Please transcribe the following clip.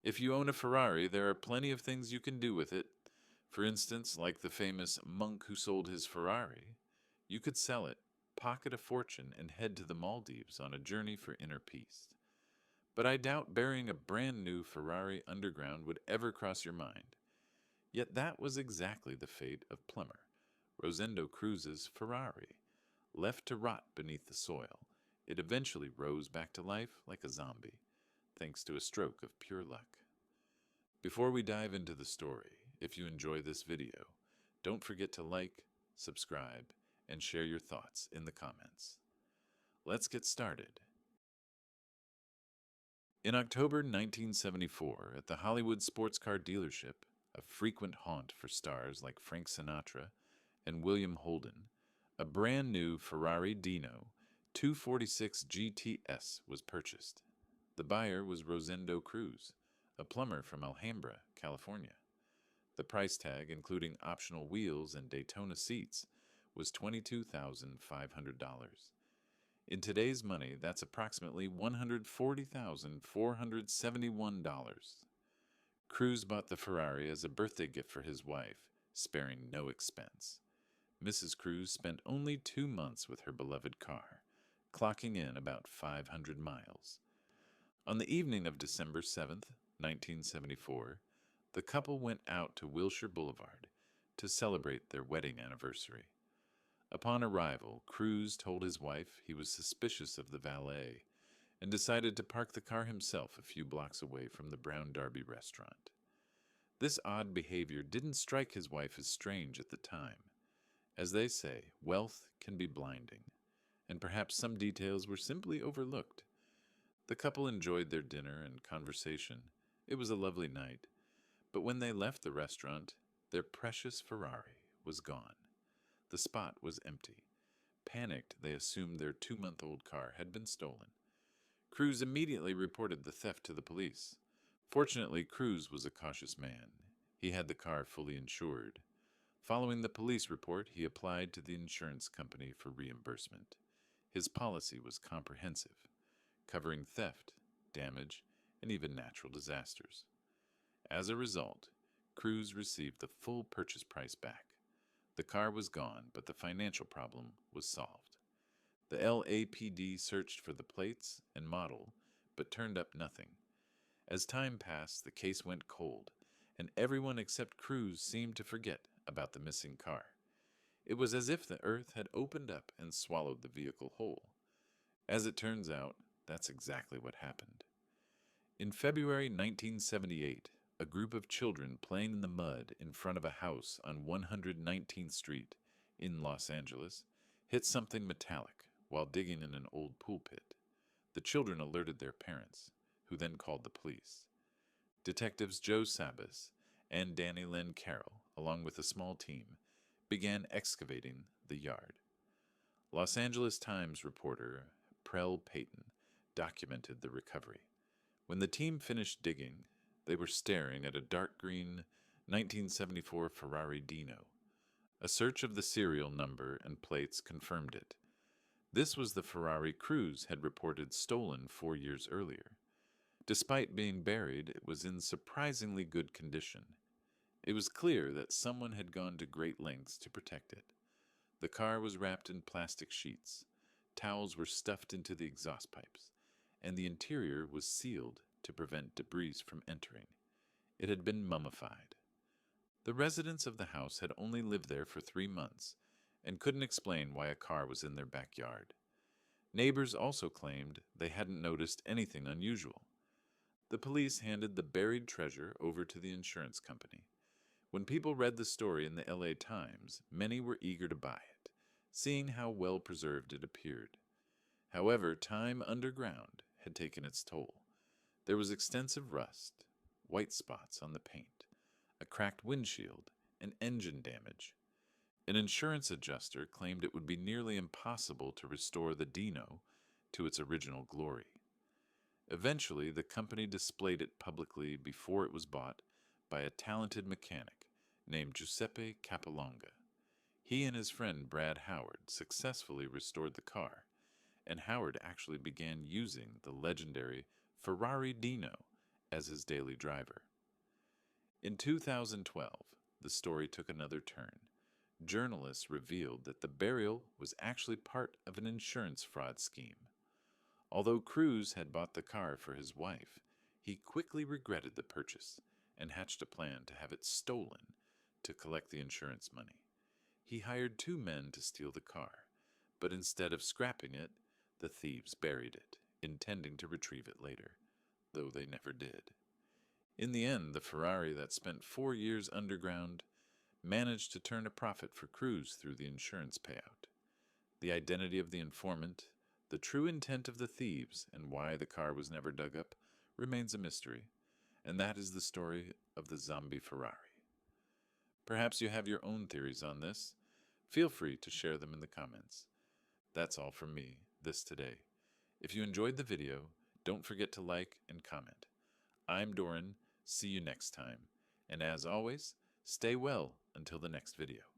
If you own a Ferrari, there are plenty of things you can do with it. For instance, like the famous monk who sold his Ferrari, you could sell it, pocket a fortune, and head to the Maldives on a journey for inner peace. But I doubt burying a brand new Ferrari underground would ever cross your mind. Yet that was exactly the fate of plumber Rosendo Cruz's Ferrari. Left to rot beneath the soil, it eventually rose back to life like a zombie, thanks to a stroke of pure luck. Before we dive into the story, if you enjoy this video, don't forget to like, subscribe, and share your thoughts in the comments. Let's get started. In October 1974, at the Hollywood sports car dealership, a frequent haunt for stars like Frank Sinatra and William Holden, a brand new Ferrari Dino 246 GTS was purchased. The buyer was Rosendo Cruz, a plumber from Alhambra, California. The price tag, including optional wheels and Daytona seats, was $22,500. In today's money, that's approximately $140,471. Cruz bought the Ferrari as a birthday gift for his wife, sparing no expense. Mrs. Cruz spent only 2 months with her beloved car, clocking in about 500 miles. On the evening of December 7th, 1974, the couple went out to Wilshire Boulevard to celebrate their wedding anniversary. Upon arrival, Cruz told his wife he was suspicious of the valet and decided to park the car himself a few blocks away from the Brown Derby restaurant. This odd behavior didn't strike his wife as strange at the time. As they say, wealth can be blinding, and perhaps some details were simply overlooked. The couple enjoyed their dinner and conversation. It was a lovely night, but when they left the restaurant, their precious Ferrari was gone. The spot was empty. Panicked, they assumed their 2-month-old car had been stolen. Cruz immediately reported the theft to the police. Fortunately, Cruz was a cautious man. He had the car fully insured. Following the police report, he applied to the insurance company for reimbursement. His policy was comprehensive, covering theft, damage, and even natural disasters. As a result, Cruz received the full purchase price back. The car was gone, but the financial problem was solved. The LAPD searched for the plates and model, but turned up nothing. As time passed, the case went cold, and everyone except Cruz seemed to forget about the missing car. It was as if the earth had opened up and swallowed the vehicle whole. As it turns out, that's exactly what happened. In February 1978, a group of children playing in the mud in front of a house on 119th Street in Los Angeles hit something metallic while digging in an old pool pit. The children alerted their parents, who then called the police. Detectives Joe Sabas and Danny Lynn Carroll, along with a small team, began excavating the yard. Los Angeles Times reporter Prell Payton documented the recovery. When the team finished digging, they were staring at a dark green 1974 Ferrari Dino. A search of the serial number and plates confirmed it. This was the Ferrari Cruz had reported stolen 4 years earlier. Despite being buried, it was in surprisingly good condition. It was clear that someone had gone to great lengths to protect it. The car was wrapped in plastic sheets, towels were stuffed into the exhaust pipes, and the interior was sealed to prevent debris from entering. It had been mummified. The residents of the house had only lived there for 3 months and couldn't explain why a car was in their backyard. Neighbors also claimed they hadn't noticed anything unusual. The police handed the buried treasure over to the insurance company. When people read the story in the LA Times, many were eager to buy it, seeing how well preserved it appeared. However, time underground had taken its toll. There was extensive rust, white spots on the paint, a cracked windshield, and engine damage. An insurance adjuster claimed it would be nearly impossible to restore the Dino to its original glory. Eventually, the company displayed it publicly before it was bought by a talented mechanic named Giuseppe Capolonga. He and his friend Brad Howard successfully restored the car, and Howard actually began using the legendary Ferrari Dino as his daily driver. In 2012, the story took another turn. Journalists revealed that the burial was actually part of an insurance fraud scheme. Although Cruz had bought the car for his wife, he quickly regretted the purchase and hatched a plan to have it stolen to collect the insurance money. He hired 2 men to steal the car, but instead of scrapping it, the thieves buried it, intending to retrieve it later, though they never did. In the end, the Ferrari that spent 4 years underground managed to turn a profit for Cruz through the insurance payout. The identity of the informant, the true intent of the thieves, and why the car was never dug up remains a mystery, and that is the story of the zombie Ferrari. Perhaps you have your own theories on this. Feel free to share them in the comments. That's all from me, this today. If you enjoyed the video, don't forget to like and comment. I'm Doran. See you next time. And as always, stay well until the next video.